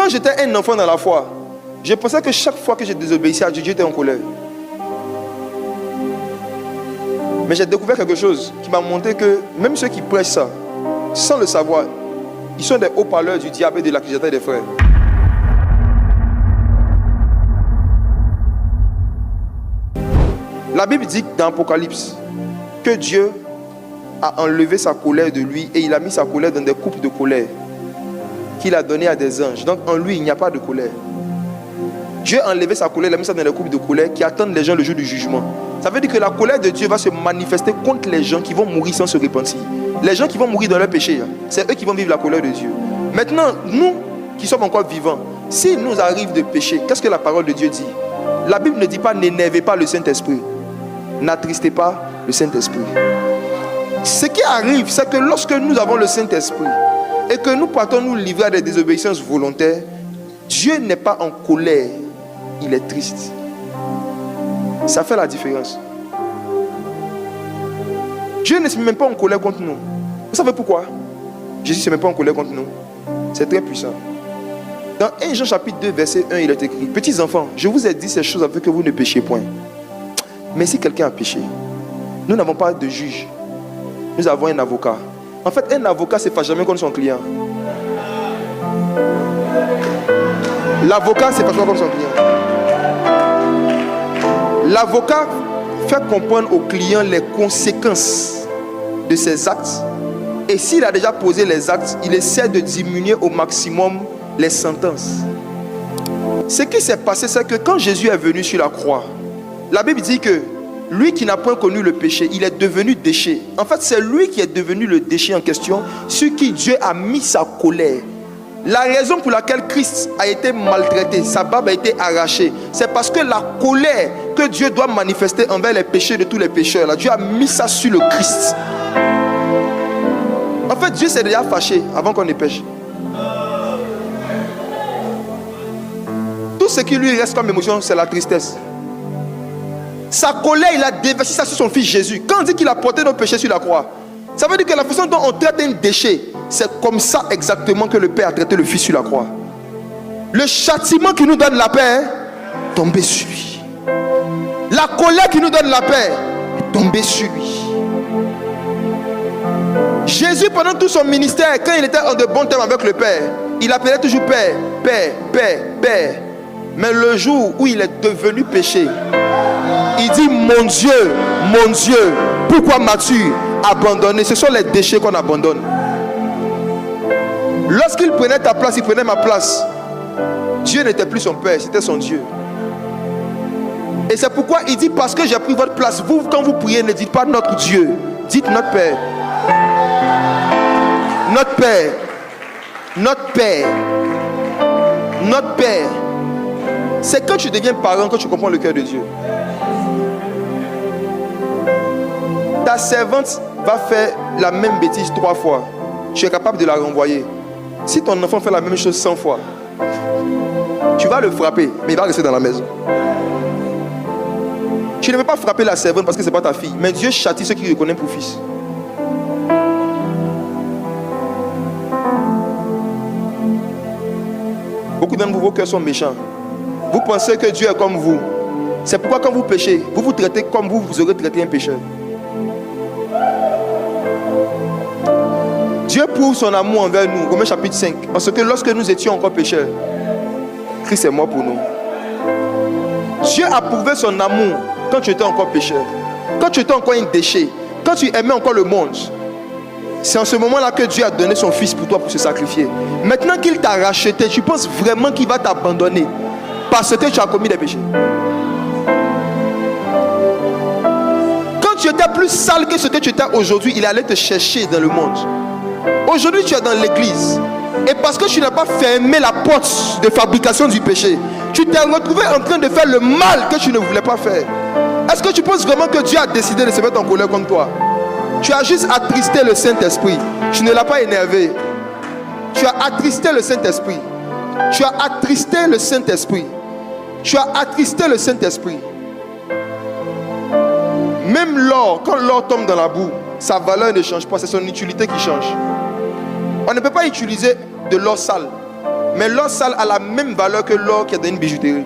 Quand j'étais un enfant dans la foi, je pensais que chaque fois que je désobéissais à Dieu, Dieu était en colère. Mais j'ai découvert quelque chose qui m'a montré que même ceux qui prêchent ça, sans le savoir, ils sont des haut-parleurs du diable et de l'accusateur des frères. La Bible dit dans Apocalypse que Dieu a enlevé sa colère de lui et il a mis sa colère dans des coupes de colère qu'il a donné à des anges. Donc en lui, il n'y a pas de colère. Dieu a enlevé sa colère, il a mis ça dans des coupes de colère qui attendent les gens le jour du jugement. Ça veut dire que la colère de Dieu va se manifester contre les gens qui vont mourir sans se repentir. Les gens qui vont mourir dans leur péché, c'est eux qui vont vivre la colère de Dieu. Maintenant, nous qui sommes encore vivants, s'il nous arrive de pécher, qu'est-ce que la parole de Dieu dit? La Bible ne dit pas n'énervez pas le Saint-Esprit. N'attristez pas le Saint-Esprit. Ce qui arrive, c'est que lorsque nous avons le Saint-Esprit et que nous partons nous livrer à des désobéissances volontaires, Dieu n'est pas en colère, il est triste. Ça fait la différence. Dieu ne se met même pas en colère contre nous. Vous savez pourquoi? Jésus ne se met pas en colère contre nous. C'est très puissant. Dans 1 Jean chapitre 2 verset 1, il est écrit: petits enfants, je vous ai dit ces choses afin que vous ne péchiez point. Mais si quelqu'un a péché, nous n'avons pas de juge. Nous avons un avocat. En fait, un avocat ne se fâche jamais contre son client. L'avocat ne se fâche pas contre son client. L'avocat fait comprendre au client les conséquences de ses actes. Et s'il a déjà posé les actes, il essaie de diminuer au maximum les sentences. Ce qui s'est passé, c'est que quand Jésus est venu sur la croix, la Bible dit que lui qui n'a point connu le péché, il est devenu déchet. En fait, c'est lui qui est devenu le déchet en question, sur qui Dieu a mis sa colère. La raison pour laquelle Christ a été maltraité, sa barbe a été arrachée, c'est parce que la colère que Dieu doit manifester envers les péchés de tous les pécheurs, là, Dieu a mis ça sur le Christ. En fait, Dieu s'est déjà fâché avant qu'on ne pêche. Tout ce qui lui reste comme émotion, c'est la tristesse. Sa colère, il a déversé ça sur son fils Jésus. Quand on dit qu'il a porté nos péchés sur la croix, ça veut dire que la façon dont on traite un déchet, c'est comme ça exactement que le Père a traité le Fils sur la croix. Le châtiment qui nous donne la paix est tombé sur lui. La colère qui nous donne la paix est tombée sur lui. Jésus, pendant tout son ministère, quand il était en de bons termes avec le Père, il appelait toujours Père, Père, Père, Père. Mais le jour où il est devenu péché, il dit: mon Dieu, pourquoi m'as-tu abandonné? Ce sont les déchets qu'on abandonne. Lorsqu'il prenait ta place, il prenait ma place. Dieu n'était plus son Père, c'était son Dieu. Et c'est pourquoi il dit: parce que j'ai pris votre place. Vous, quand vous priez, ne dites pas notre Dieu, dites notre Père. Notre Père. Notre Père. Notre Père. C'est quand tu deviens parent que tu comprends le cœur de Dieu. Ta servante va faire la même bêtise 3 fois. Tu es capable de la renvoyer. Si ton enfant fait la même chose 100 fois, tu vas le frapper, mais il va rester dans la maison. Tu ne peux pas frapper la servante parce que ce n'est pas ta fille. Mais Dieu châtie ceux qui reconnaissent pour fils. Beaucoup d'entre vous, vos cœurs sont méchants. Vous pensez que Dieu est comme vous. C'est pourquoi quand vous péchez, vous vous traitez comme vous aurez traité un pécheur. Dieu prouve son amour envers nous, Romains chapitre 5, parce que lorsque nous étions encore pécheurs, Christ est mort pour nous. Dieu a prouvé son amour quand tu étais encore pécheur, quand tu étais encore un déchet, quand tu aimais encore le monde. C'est en ce moment-là que Dieu a donné son fils pour toi pour se sacrifier. Maintenant qu'il t'a racheté, tu penses vraiment qu'il va t'abandonner parce que tu as commis des péchés? Quand tu étais plus sale que ce que tu étais aujourd'hui, il allait te chercher dans le monde. Aujourd'hui, tu es dans l'église. Et parce que tu n'as pas fermé la porte de fabrication du péché, tu t'es retrouvé en train de faire le mal que tu ne voulais pas faire. Est-ce que tu penses vraiment que Dieu a décidé de se mettre en colère contre toi? Tu as juste attristé le Saint-Esprit. Tu ne l'as pas énervé. Tu as attristé le Saint-Esprit. Tu as attristé le Saint-Esprit. Tu as attristé le Saint-Esprit. Même l'or, quand l'or tombe dans la boue, sa valeur ne change pas, c'est son utilité qui change. On ne peut pas utiliser de l'or sale. Mais l'or sale a la même valeur que l'or qui est dans une bijouterie.